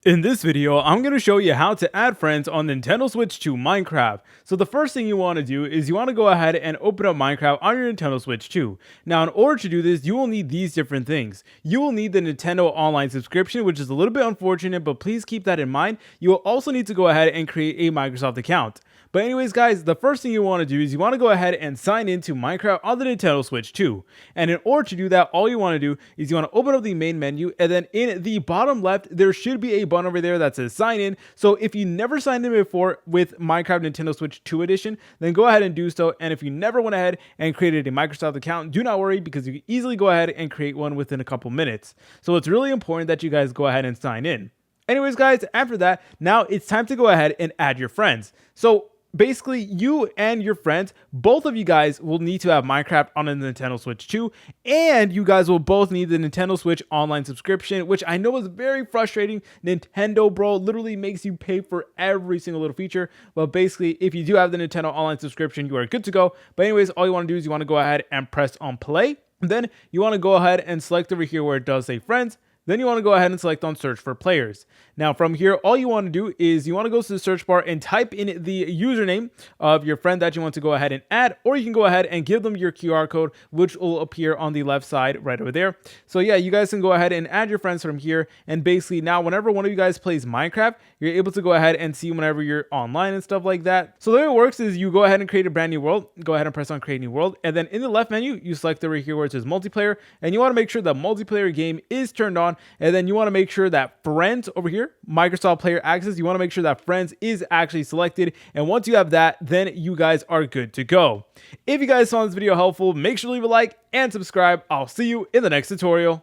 In this video, I'm going to show you how to add friends on Nintendo Switch to Minecraft. So the first thing you want to do is you want to go ahead and open up Minecraft on your Nintendo Switch 2. Now, in order to do this, you will need these different things. You will need the Nintendo Online subscription, which is a little bit unfortunate, but please keep that in mind. You will also need to go ahead and create a Microsoft account. But anyways, guys, the first thing you want to do is you want to go ahead and sign into Minecraft on the Nintendo Switch 2. And in order to do that, all you want to do is you want to open up the main menu, and then in the bottom left, there should be a button over there that says sign in. So if you never signed in before with Minecraft Nintendo Switch 2 edition, then go ahead and do so. And if you never went ahead and created a Microsoft account, do not worry, because you can easily go ahead and create one within a couple minutes. So it's really important that you guys go ahead and sign in. Anyways, guys, after that, now it's time to go ahead and add your friends. So basically, you and your friends, both of you guys will need to have Minecraft on a Nintendo Switch 2, and you guys will both need the Nintendo Switch Online subscription, which I know is very frustrating. Nintendo, bro, literally makes you pay for every single little feature. But basically, if you do have the Nintendo Online subscription, you are good to go. But anyways, all you want to do is you want to go ahead and press on play. Then you want to go ahead and select over here where it does say friends. Then you want to go ahead and select on search for players. Now from here, all you want to do is you want to go to the search bar and type in the username of your friend that you want to go ahead and add, or you can go ahead and give them your QR code, which will appear on the left side right over there. So yeah, you guys can go ahead and add your friends from here. And basically now whenever one of you guys plays Minecraft, you're able to go ahead and see whenever you're online and stuff like that. So the way it works is you go ahead and create a brand new world, go ahead and press on create new world. And then in the left menu, you select over here where it says multiplayer, and you want to make sure the multiplayer game is turned on. And then you want to make sure that friends over here, Microsoft Player Access, you want to make sure that friends is actually selected. And once you have that, then you guys are good to go. If you guys found this video helpful, make sure to leave a like and subscribe. I'll see you in the next tutorial.